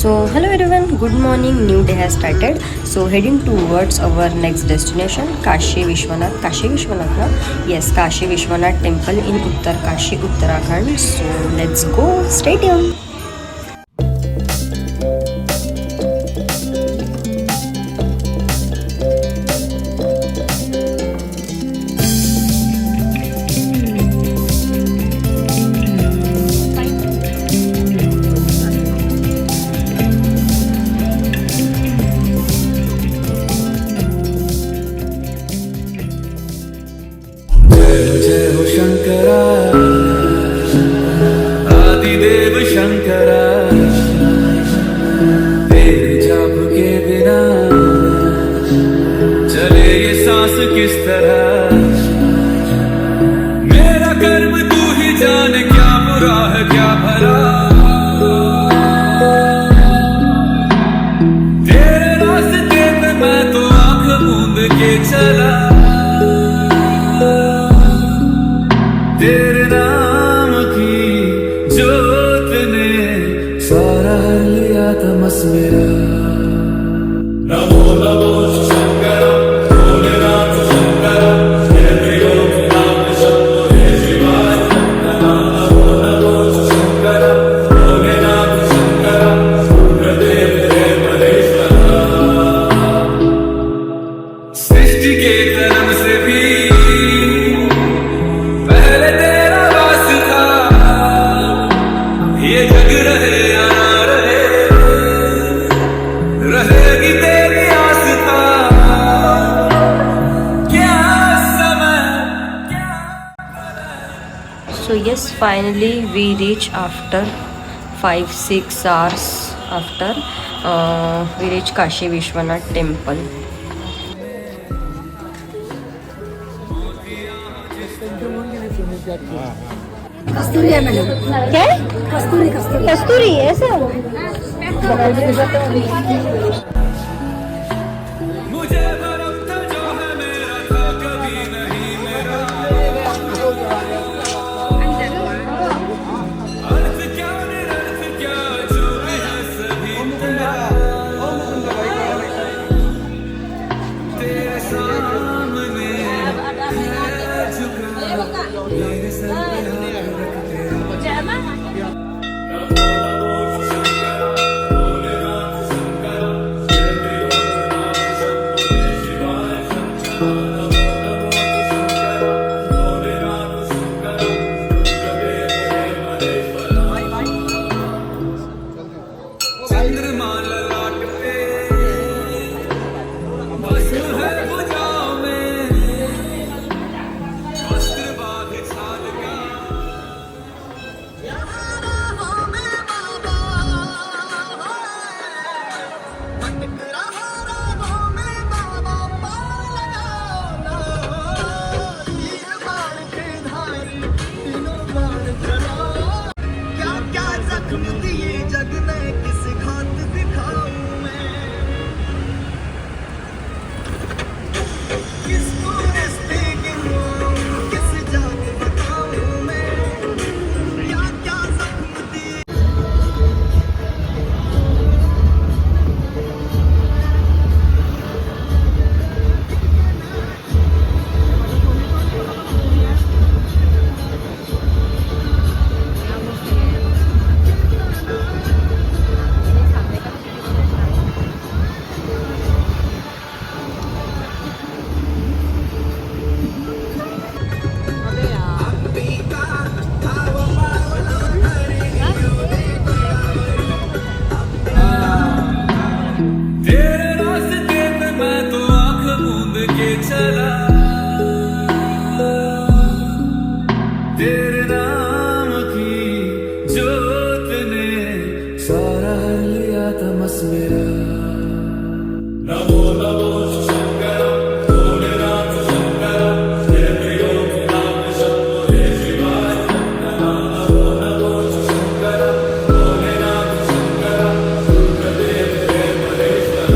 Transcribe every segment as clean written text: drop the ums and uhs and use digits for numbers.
So hello everyone, good morning. New day has started. So heading towards our next destination, Kashi Vishwanath. Kashi Vishwanath, na? Yes, Kashi Vishwanath temple in Uttar Kashi, Uttarakhand. So let's go. Stay tuned. जय हो शंकरा आदिदेव शंकरा तेरे जाप के बिना चले ये सांस किस तरह मेरा कर्म तू ही जाने क्या बुरा है क्या भला तेरे रास्ते पे मैं तो आंख मूंद के चला तेरे नाम की जोत ने सारा हर लिया तमस मेरा नमो नमो शंकर भोलेनाथ शंकर जय नाम शंभो हे शिवाय नमो नमो शंकर भोलेनाथ शंकर रुद्रदेव हे महेश्वर सृष्टि के जन्म से भी So yes, finally we reach after 5-6 hours after we reach Kashi Vishwanath temple. कस्तूरी है मैडम। क्या? कस्तूरी कस्तूरी कस्तूरी ऐसा? मुझे भरम था जो है मेरा था कभी नहीं मेरा अर्थ क्या निरर्थ क्या जो भी है सभी तेरा तेरे सामने है झुका मेरे सर पे हाथ रख तेरा चंद्रमा ललाट पे बस है भुजाओं में वस्त्र बांध छाल का क्या क्या जख्म दिए जग में किस खात दिखाऊं मैं किसको रिश्ते गिनवाऊं किस जाग बताऊं मैं क्या क्या जख्म दिए तेरे रास्ते पे मैं तो आंख मूंद के चला तेरे नाम की जोत ने सारा हर लिया तमस मेरा नमो नमो शंकर भोलेनाथ शंकर जय नाम शंभो हे शिवाय नमो नमो शंकर भोलेनाथ शंकर रुद्रदेव हे Maheshwar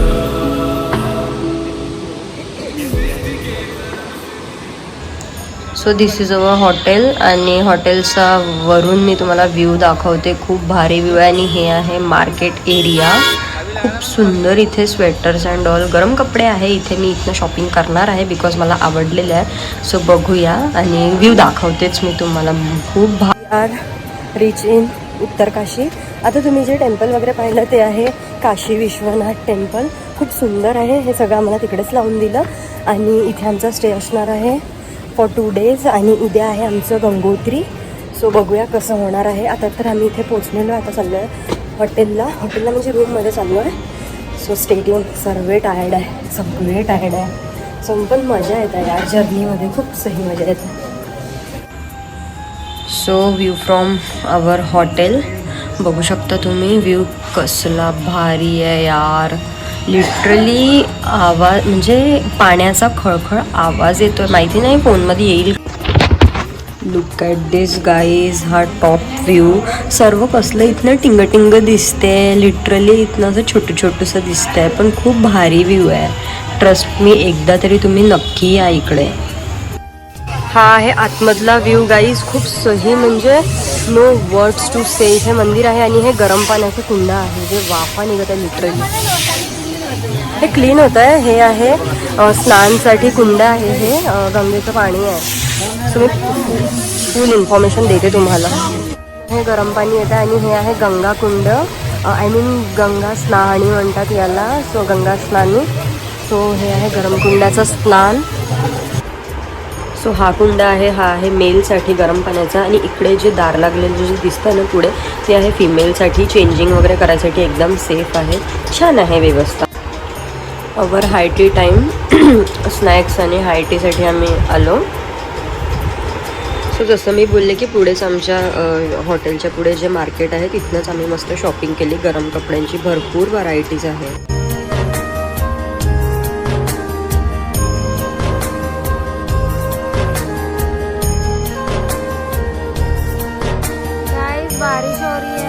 So so this is our hotel आणि हॉटेलचा वरून मी तुम्हाला व्ह्यू दाखवते. खूप भारी व्ह्यू आहे आणि हे आहे मार्केट एरिया. खूप सुंदर इथे स्वेटर्स अँड ऑल गरम कपडे आहे. इथे मी इथनं शॉपिंग करणार आहे बिकॉज मला आवडलेलं आहे. सो बघूया आणि व्ह्यू दाखवतेच मी तुम्हाला. खूप आर रिच इन उत्तर काशी. आता तुम्ही जे टेम्पल वगैरे पाहिलं ते आहे काशी विश्वनाथ टेम्पल. खूप सुंदर आहे. हे सगळं आम्हाला तिकडेच लावून दिलं आणि इथे आमचा स्टे असणार आहे फॉर 2 days आणि उद्या आहे आमचं गंगोत्री. सो बघूया कसं होणार आहे. आता तर आम्ही इथे पोचलेलो आहे. आता चाललो आहे हॉटेलला म्हणजे रूममध्ये चाललो आहे. सो स्टेडियम सर्व टायर्ड आहे, सगळे टायर्ड आहे. सो पण मजा येते या जर्नीमध्ये, खूप सही मजा येते. So view from our hotel बघू शकता तुम्ही. व्ह्यू कसला भारी आहे यार. लिटरली आवाज म्हणजे पाण्याचा खळखळ आवाज येतोय. माहिती नाही फोनमध्ये येईल. Look at this guys. हा टॉप व्ह्यू. सर्व कसलं इथनं टिंग दिसते. लिटरली इथनं असं छोटंसं दिसतंय पण खूप भारी व्ह्यू आहे. ट्रस्ट मी, एकदा तरी तुम्ही नक्की या इकडे. हा आहे आतमधला व्ह्यू गाईज. खूप सही म्हणजे नो वर्ड्स टू से. इथे मंदिर आहे आणि हे गरम पाण्याचं कुंड आहे जे वाफा निघत आहे. लिटरली हे क्लीन होत आहे. हे आहे स्नानसाठी कुंड आहे. हे गंगेचं पाणी आहे. सो मी फुल इन्फॉर्मेशन देते तुम्हाला. हे गरम पाणी येतं आणि हे आहे गंगा कुंड. आय मीन गंगा स्नानी म्हणतात याला. सो गंगा स्नानी. सो हे आहे गरम कुंडाचं स्नान. सो हा कुंड आहे. हा आहे मेलसाठी गरम पाण्याचा आणि इकडे जे दार लागलेलं जे दिसतं ना पुढे ते आहे फिमेलसाठी. चेंजिंग वगैरे करायसाठी एकदम सेफ आहे. छान आहे व्यवस्था. Our high T time. Snacks आणि हाय टीसाठी आम्ही आलो. सो जसं मी बोलले की पुढेच आमच्या हॉटेलच्या पुढे जे मार्केट आहे तिथनंच आम्ही मस्त शॉपिंग केली. गरम कपड्यांची भरपूर व्हरायटीज आहे. बारिश हो रही है.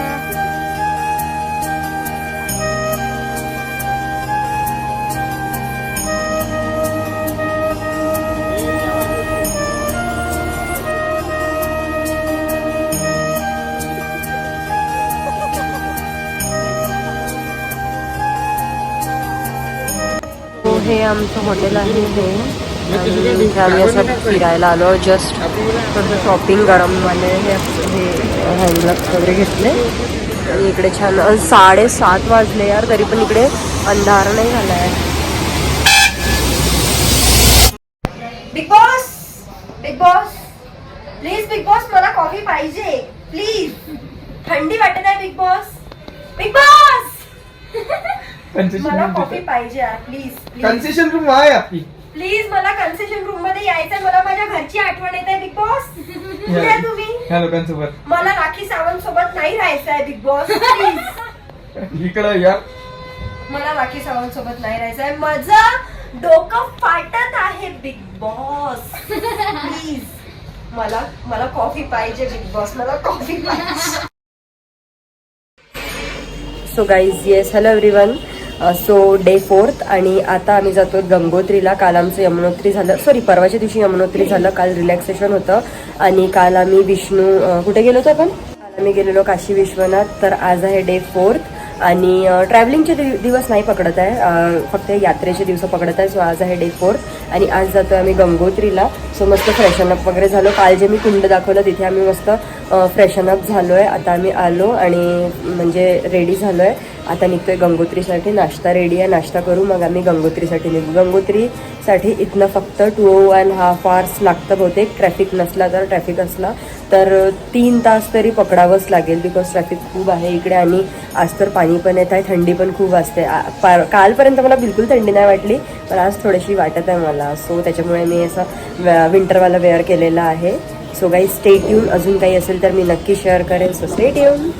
हे आमचं हॉटेल आहे. हे आम्ही असं फिरायला आलो. जस्ट थोडंसं शॉपिंग गरमवाले हे हँडग्लव्स वगैरे घेतले आणि इकडे छान 7:30 वाजले यार तरी पण इकडे अंधार नाही झाला आहे. Big boss, big boss please, big boss मला कॉफी पाहिजे प्लीज. थंडी वाटत आहे बिग बॉस. बिग बॉस मला कॉफी पाहिजे प्लीज. कन्सेशन रूम आहे आपली. प्लीज मला कन्सेशन रूम मध्ये यायचं. मला माझ्या घरची आठवण येत आहे बिग बॉस. तुम्ही ह्या लोकांसोबत मला राखी सावंत सोबत नाही राहायचं आहे बिग बॉस. प्लीज इकडं यार. मला राखी सावंत सोबत नाही राहायचं आहे. माझं डोकं फाटत आहे बिग बॉस. प्लीज मला कॉफी पाहिजे बिग बॉस. मला कॉफी पाहिजे. So guys yes hello everyone. So day 4 आणि आता आम्ही जातो गंगोत्रीला. काल आमचं यमुनोत्री झालं, सॉरी परवाच्या दिवशी यमुनोत्री झालं. काल रिलॅक्सेशन होतं आणि काल आम्ही विष्णू कुठे गेलो होतो आपण. काल आम्ही गेलेलो काशी विश्वनाथ. तर आज आहे डे 4 आणि ट्रॅव्हलिंगचे दिवस नाही पकडत आहे, फक्त यात्रेचे दिवस पकडत आहे. सो आज आहे डे 4 आणि आज जातो आम्ही गंगोत्रीला. सो मस्त फ्रेशनअप वगैरे झालो. काल जे मी कुंड दाखवलं तिथे आम्ही मस्त फ्रेशनअप झालो आहे. आता आम्ही आलो आणि म्हणजे रेडी झालो आहे. आता निघतोय गंगोत्रीसाठी. नाश्ता रेडी आहे, नाश्ता करू मग आम्ही गंगोत्रीसाठी निघू. गंगोत्रीसाठी इथनं फक्त 2.5 hours लागतं बहुतेक. ट्रॅफिक नसला तर, ट्रॅफिक असला तर 3 तास तरी पकडावंच लागेल बिकॉज ट्रॅफिक खूप आहे इकडे. आणि आज तर पाणी पण येत आहे, थंडी पण खूप असते. कालपर्यंत मला बिलकुल थंडी नाही वाटली पण आज थोडीशी वाटत आहे मला. सो त्याच्यामुळे मी असं विंटरवाला वेअर केलेला आहे. So guys stay tune. अजून काही असेल तर मी नक्की शेअर करेन. So stay tune.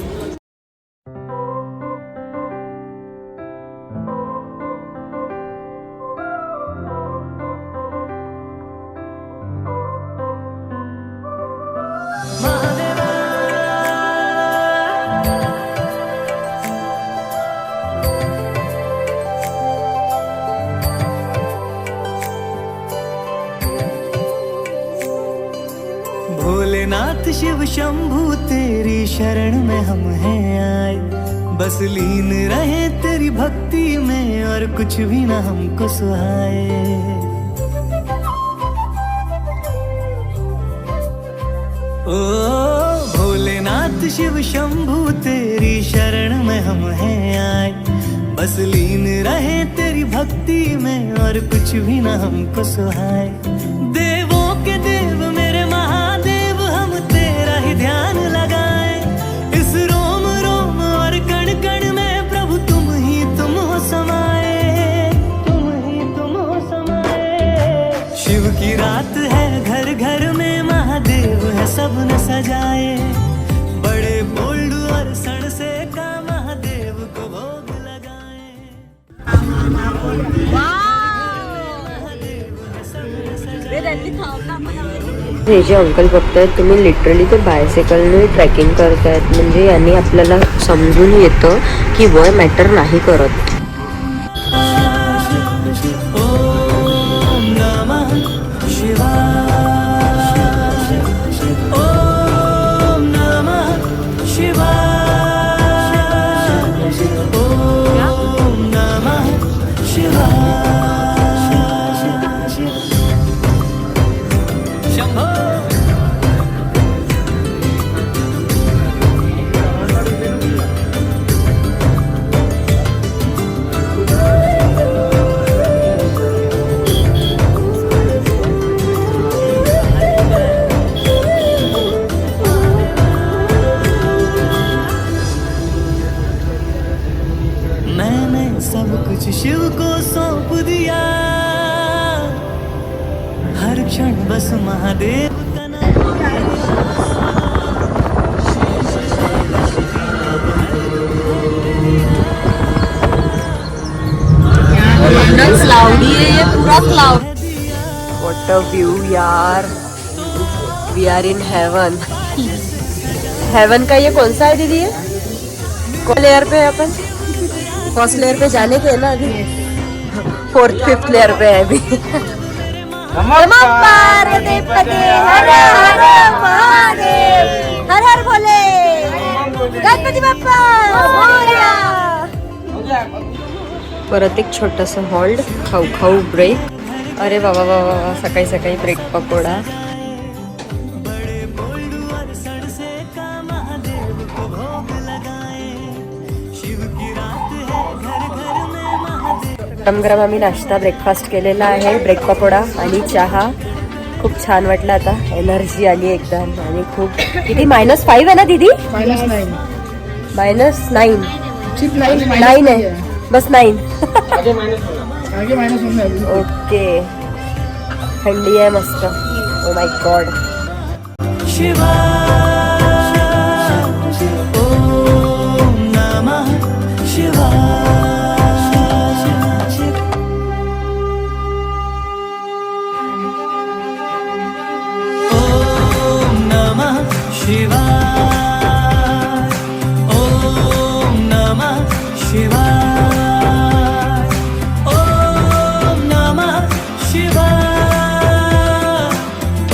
शंभू तेरी शरण में हम हैं आए, बस लीन रहे तेरी भक्ति में और कुछ भी ना हमको सुहाए। ओ भोलेनाथ शिव शंभू तेरी शरण में हम हैं आए, बस लीन रहे तेरी भक्ति में और कुछ भी ना हमको सुहाए। देवों के देव मेरे महादेव हम तेरा ही ध्यान लगाए, इस रोम रोम और कण कण में प्रभु तुम हो समाए, तुम हो समाए। शिव की रात है घर घर में महादेव है सबने सजाए, बड़े बोल्ड और सण से का महादेव को भोग लगाए। हे जे अंकल बघतायत तुम्ही लिटरली ते बायसायकलने ट्रेकिंग करतायत, म्हणजे यांनी आपल्याला समजून येतं की वय मॅटर नाही करत. ओम नमः शिवाय, ओम नमः शिवाय, ओम नमः शिवाय. शंभो मैंने सब कुछ शिव को सौंप दिया, हर क्षण बस महादेव का नाम। क्लाउडी है ये पूरा क्लाउड. व्हाट अ व्यू यार, we are in heaven. Heaven का ये कौन सा है दीदी? ये कौन लेयर पे है अपन? फर्स्ट लेयर पे जाने के है ना अभी, 4th 5th लेयर पे है अभी. नमः पार्वती पते हर हर महादेव, हर हर भोले, गणपती बाप्पा मोरया. परत एक छोटासा हॉल्ट, खाऊ खाऊ ब्रेक. अरे बाबा बाबा, सकाळी सकाळी ब्रेक पकोडा. बड़े बोल्ड और सण से का महादेव को भोग लगाए, शिव की रात है घर घर में महादेव. गरम गरम आम्ही नाश्ता ब्रेकफास्ट केलेला आहे, ब्रेक पकोडा आणि चहा. खूप छान वाटलं, आता एनर्जी आली एकदम. आणि खूप किती -5 आहे ना दीदी? -9 -9 सिर्फ 9 आहे, बस 9. आगे -1 है. ओके, थंडी आहे मस्त. Oh my God. शिवाय, ओम नमः शिवाय, ओम नमः शिवाय, ओम नमः शिवाय, ओम नमः शिवाय,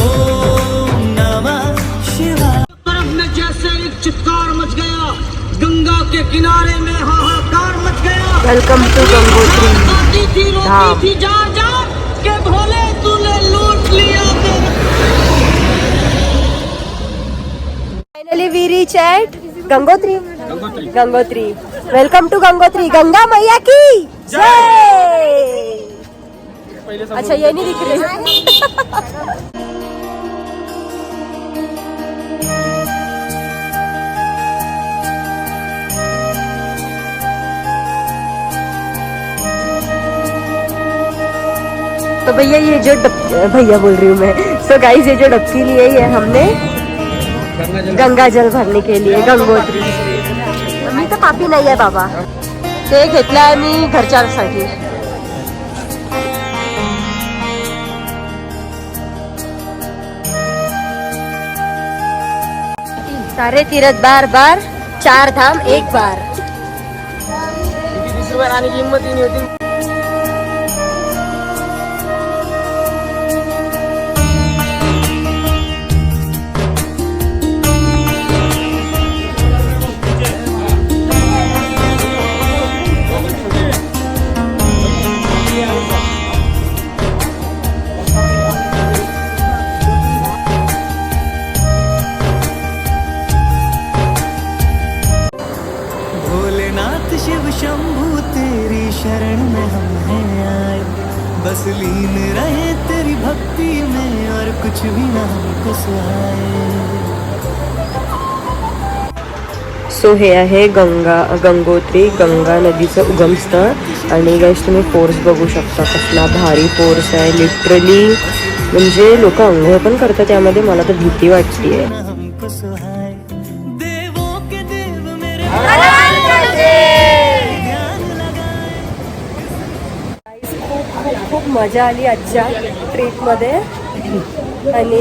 ओम नमः शिवाय. तरफ में जैसे एक चित्कार मच गया, गंगा के किनारे में हाहाकार मच गया. वेलकम टू गंगोत्री आती थी धाम. रोती थी जार जार के भोले तूने लूट लिया तेरा. Finally we reach at Gangotri. Gangotri. Welcome to Gangotri. Ganga मैया की जय. अच्छा ये नहीं दिख रही. तो भैया ये जो भैया बोल रही हूँ मैं. सो गाइस, ये जो डबकी ली है ये हमने गंगा जल भरने के लिए गंगोत्री. मी तर पापी नाही आहे बाबा. ते घेतलं आहे मी घरच्यासाठी. सारे तीरथ बार बार, 4 धाम एक बार. आने की हिम्मत ही नहीं होती. शिव शंभू तेरी शरण में हम हैं आए, बस लीन रहे तेरी भक्ति में और कुछ भी ना हमको सुहाए। सो हे आहे गंगोत्री गंगा नदीचं उगमस्थळ आणि गाईस तुम्ही फोर्स बघू शकता, कसला भारी फोर्स आहे लिटरली. म्हणजे लोक अंघोळ पण करतात त्यामध्ये, मला तर भीती वाटतेय. हमको सुहाए देवों के देव मेरे खूप मजा आली आजच्या ट्रिपमध्ये आणि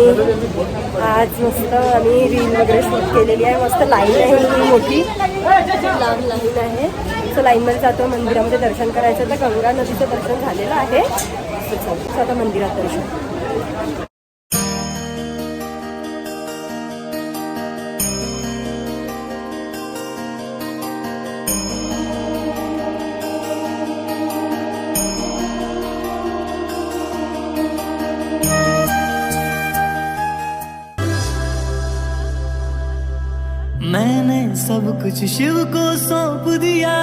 आज मस्त आम्ही रील वगैरे शूट केलेली आहे. मस्त लाईन आहे ही मोठी लांब लाईन आहे. सो लाईनमध्ये जातो, मंदिरामध्ये दर्शन करायचं. तर गंगा नदीचं दर्शन झालेलं आहे. सो आता मंदिरात दर्शन. मैंने सब कुछ शिव को सौंप दिया,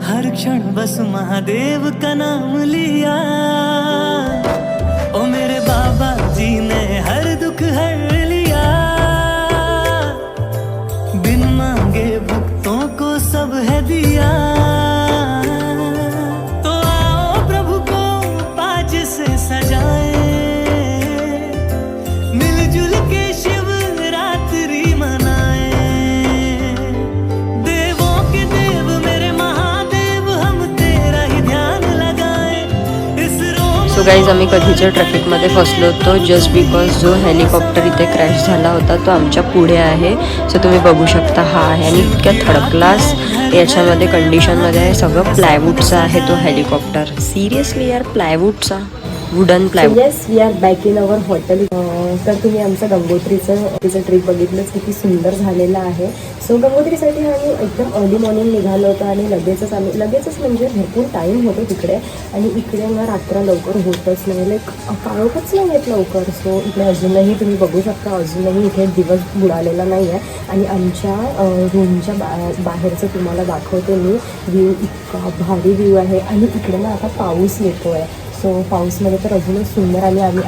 हर क्षण बस महादेव का नाम लिया। ओ मेरे बाबा जी ने हर दुख हर लिया, बिन मांगे भक्तों को सब है दिया। तो आओ प्रभु को पाज से सजाए, मिलजुल के शिव रात्रि मनाए। देवों के देव मेरे महादेव, हम तेरा ही ध्यान लगाए। इस रोम सो गाईज आम्ही कधीच्या ट्रॅफिकमध्ये फसलो होतो जस्ट बिकॉज जो हेलिकॉप्टर इथे क्रॅश झाला होता तो आमच्या पुढे आहे. सो तुम्ही बघू शकता हा आहे आणि इतक्या थर्ड क्लास याच्यामध्ये कंडिशनमध्ये आहे. सगळं प्लायवूडचा आहे तो हेलिकॉप्टर. सिरियसली यार, प्लायवूडचा, wooden plywood. Yes, we are back in our hotel. तर तुम्ही आमचं गंगोत्रीचं ट्रिप बघितलंच, किती सुंदर झालेलं आहे. सो गंगोत्रीसाठी आम्ही एकदम अर्ली मॉर्निंग निघालो होतो आणि लगेचच म्हणजे भरपूर टाईम होतो तिकडे. आणि इकडे ना रात्र लवकर होतच नाही, लाईक काळोखच नाही येत लवकर. सो इकडे अजूनही तुम्ही बघू शकता, अजूनही इथे दिवस बुडालेला नाही आहे. आणि आमच्या रूमच्या बाहेरचं तुम्हाला दाखवते मी व्ह्यू. इतका भारी व्ह्यू आहे आणि इकडे ना आता पाऊस येतो आहे. सो पाऊसमध्ये तर अजूनच सुंदर. आणि आम्ही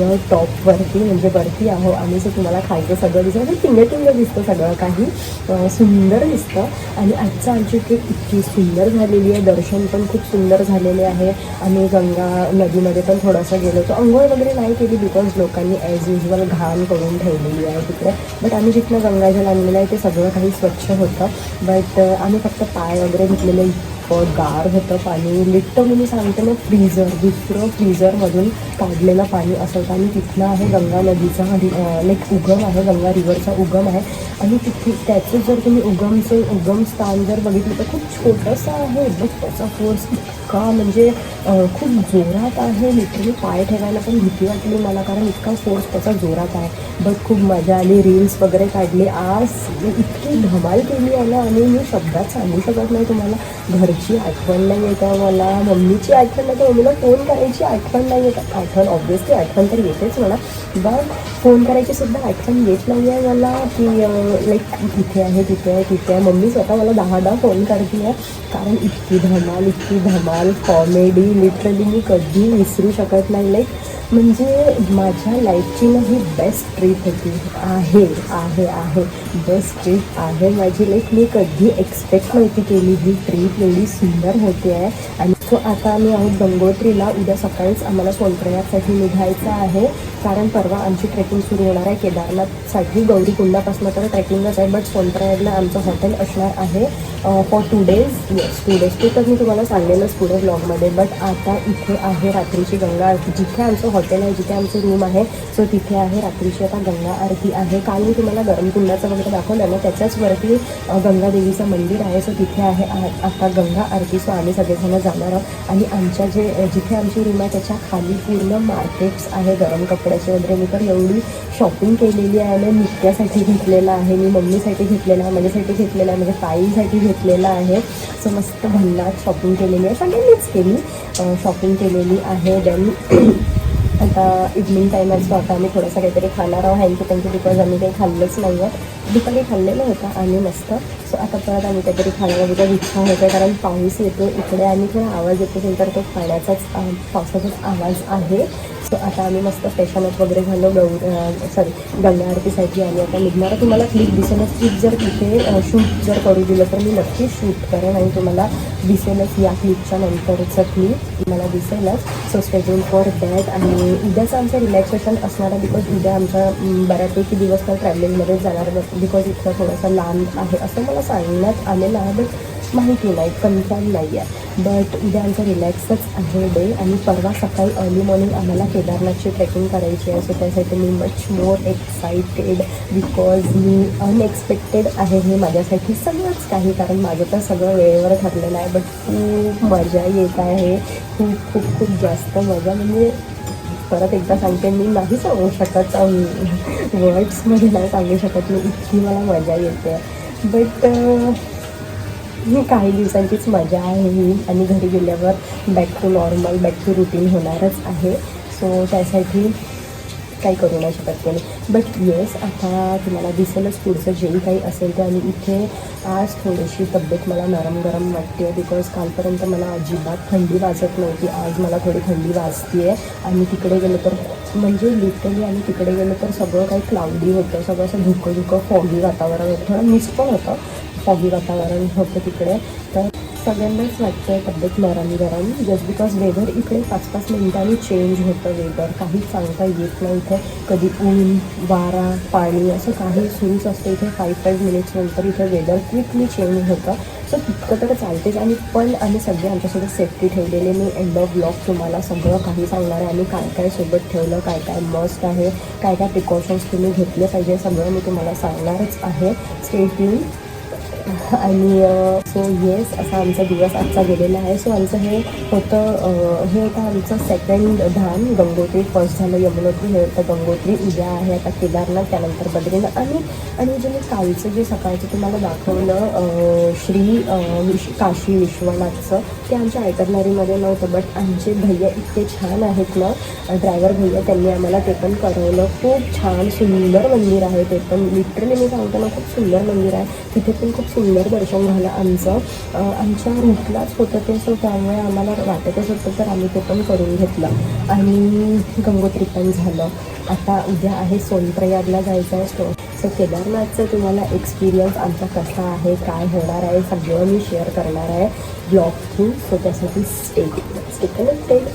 आहोत टॉपवरती, म्हणजे वरती आहो आम्ही. सो तुम्हाला खायचं सगळं दिसतं, म्हणजे टिंग दिसतं, सगळं काही सुंदर दिसतं. आणि आजचं आमची ट्रिप इतकी सुंदर झालेली आहे. दर्शन पण खूप सुंदर झालेले आहे. आम्ही गंगा नदीमध्ये पण थोडंसं गेलो होतो. अंघोळ वगैरे नाही केली बिकॉज लोकांनी ॲज युजल घाण करून ठेवलेली आहे तिकडे. बट आम्ही जिथनं गंगाजल आणलेलं आहे ते सगळं काही स्वच्छ होतं. बट आम्ही फक्त पाय वगैरे घेतलेले. गार होतं पाणी, लिटरली मी सांगते ना, दुसरं फ्रीझरमधून काढलेलं पाणी असं होतं. आणि तिथनं आहे गंगा नदीचा लाईक उगम आहे, गंगा रिव्हरचा उगम आहे. आणि तिथे त्याचं जर तुम्ही उगमस्थान जर बघितलं तर खूप छोटंसं आहे. बट त्याचा फोर्स इतका म्हणजे खूप जोरात आहे. लिटरली पाय ठेवायला पण भीती वाटली मला, कारण इतका फोर्स त्याचा जोरात आहे. बट खूप मजा आली, रील्स वगैरे काढली. आज इतकी धमाल केली आहे ना, आणि मी शब्दात सांगू शकत नाही तुम्हाला. घरची आठवण नाही येतं मला, मम्मीची आठवण नाही, मम्मीला फोन करायची आठवण नाही येत. ऑब्व्हियसली आठवण तर येतेच मला, बट फोन करायची सुद्धा आठवण येत नाही आहे मला, की लाईक इथे आहे तिथे आहे. मम्मी स्वतः मला 10 फोन करते आहे, कारण इतकी धमाल कॉमेडी लिटरली मी कधी विसरू शकत नाही. लाईक म्हणजे माझ्या लाईफची ना ही बेस्ट ट्रीप होती, आहे बेस्ट ट्रीप आहे माझी. लाईक मी कधी एक्सपेक्ट नव्हती केली ही ट्रीप एवढी सुंदर होते आहे. आणि सो आता आम्ही आहोत गंगोत्रीला. उद्या सकाळीच आम्हाला सोनप्रयागसाठी निघायचं आहे, कारण परवा आमची ट्रेकिंग सुरू होणार आहे केदारनाथसाठी. गौरीकुंडापासून तर ट्रेकिंगच आहे, बट सोनप्रयागला आमचं हॉटेल असणार आहे फॉर 2 days. Yes, 2 days. ते तर मी तुम्हाला सांगेलच पुढे ब्लॉगमध्ये. बट आता इथे आहे रात्रीची गंगा आरती. जिथे आमचं हॉटेल आहे, जिथे आमचं रूम आहे, सो तिथे आहे रात्रीची आता गंगा आरती आहे. काल मी तुम्हाला गरम कुंडाचं वगैरे दाखवलं ना, त्याच्याच वरती गंगादेवीचं मंदिर आहे. सो तिथे आहे आता गंगा आरती. सो आम्ही सगळेजण जाणार आहोत. आणि आमच्या जिथे आमची रूम आहे त्याच्या खाली पूर्ण मार्केट्स आहे गरम कपड्याचे वगैरे. मी तर एवढी शॉपिंग केलेली आहे ना. नित्यासाठी घेतलेलं आहे, मी मम्मीसाठी घेतलेलं आहे, माझ्यासाठी घेतलेलं आहे, माझ्या ताईसाठी घेतलेलं आहे. सो मस्त भन्नाट शॉपिंग केलेली आहे, सगळ्यांनीच केली शॉपिंग केलेली आहे. देन आता इव्हनिंग टाईम असतो, आता आम्ही थोडंसं काहीतरी खाणार आहोत थँक्यू बिकॉज आम्ही काही खाल्लंच नाही आहे. दुपारी खाल्लेलं होतं आम्ही मस्त. सो आता परत आम्ही काहीतरी खाण्याला बिकॉज इच्छा होते कारण पाऊस येतो इकडे आणि थोडा आवाज येतो नंतर तो पावसाचाच आवाज आहे. सो आता आम्ही मस्त फ्रेशनअप वगैरे झालो गंगा आरतीसाठी आणि आता निघणार. तुम्हाला क्लिप दिसेलच, क्लिप जर तिथे शूट जर करू दिलं तर मी नक्की शूट करेन आणि तुम्हाला दिसेलच या क्लिपच्या नंतरचं क्लिप मला दिसेलच. So stay tuned for that. आणि उद्याचं आमचं रिलॅक्सेशन असणार आहे बिकॉज उद्या आमचा बऱ्यापैकी दिवस तर ट्रॅव्हलिंगमध्येच जाणार बिकॉज इथलं थोडंसं लांब आहे असं मला सांगण्यात आलेलं आहे बट माहिती नाही कन्फर्म नाही आहे. बट उद्या आमचा रिलॅक्सच आहे डे आणि परवा सकाळी अर्ली मॉर्निंग आम्हाला केदारनाथची ट्रेकिंग करायची आहे. सो त्यासाठी मी much more excited because me unexpected आहे हे माझ्यासाठी सगळंच काही, कारण माझं तर सगळं वेळेवर ठरलेलं आहे. बट खूप मजा येत आहे, खूप खूप खूप जास्त मजा. म्हणजे परत एकदा सांगते मी नाही सांगू शकत, वर्ड्समध्ये नाही सांगू शकत मी, इतकी मला मजा येते. बट काही दिवसांचीच मजा आहे ही आणि घरी गेल्यावर back to normal back to routine होणारच आहे. सो त्यासाठी काही करू नाही शकत कोणी. बट येस आता तुम्हाला दिसेलच पुढचं जेही काही असेल ते. आणि इथे आज थोडीशी तब्येत मला नरम गरम वाटते आहे बिकॉज कालपर्यंत मला अजिबात थंडी वाजत नव्हती, आज मला थोडी थंडी वाजते आहे. आणि तिकडे गेलं तर म्हणजे लिटरली आणि तिकडे गेलं तर सगळं काही क्लाउडी होतं, सगळं असं धुकं फॉगी वातावरण होतं, थोडं मिस पण होतं, फॉगी वातावरण होतं तिकडे. तर सगळ्यांनाच वाटतं आहे तब्येत नरम गरम जस्ट बिकॉज वेदर इकडे 5-5 मिनिटांनी चेंज होतं. वेदर काहीच सांगता येत नाही, इथे कधी ऊन वारा पाणी असं काही सुरूच असतं इथे. 5 मिनिट्स नंतर इथे वेदर क्विकली चेंज होतं. सो तितकं तर चालतेच. आणि पण आम्ही सगळे आमच्यासोबत सेफ्टी ठेवलेले. मी एंड ऑफ ब्लॉग तुम्हाला सगळं काही सांगणार आहे. आम्ही काय काय सोबत ठेवलं, काय काय मस्ट आहे, काय काय प्रिकॉशन्स तुम्ही घेतले पाहिजे, सगळं मी तुम्हाला सांगणारच आहे. Stay tuned. आणि सो येस असा आमचा दिवस आजचा गेलेला आहे. सो आमचं हे होतं आमचं सेकंड धाम. गंगोत्री फर्स्ट झालं, यमुनोत्री हे होतं गंगोत्री. उद्या आहे आता केदारनाथ, त्यानंतर बद्रीनाथ. आणि जे मी कालचं जे सकाळचं तुम्हाला दाखवलं काशी विश्वनाथचं, ते आमच्या आयटरनरीमध्ये नव्हतं. बट आमचे भैया इतके छान आहेत ना, ड्रायव्हर भैया, त्यांनी आम्हाला ते पण करवलं. खूप छान सुंदर मंदिर आहे ते पण, लिटरली मी सांगतो ना खूप सुंदर मंदिर आहे. तिथे पण खूप सुंदर दर्शन झालं आमचं. आमच्या रूटलाच होतं ते, सो त्यामुळे आम्हाला वाटतच होतं तर आम्ही ते पण करून घेतलं. आणि गंगोत्री पण झालं. आता उद्या आहे सोनप्रयागला जायचं आहे. सो केदारनाथचं तुम्हाला एक्सपिरियन्स आमचा कसा आहे, काय होणार आहे, सगळं मी शेअर करणार आहे ब्लॉग थ्रू. सो त्यासाठी स्टे कनेक्टेड.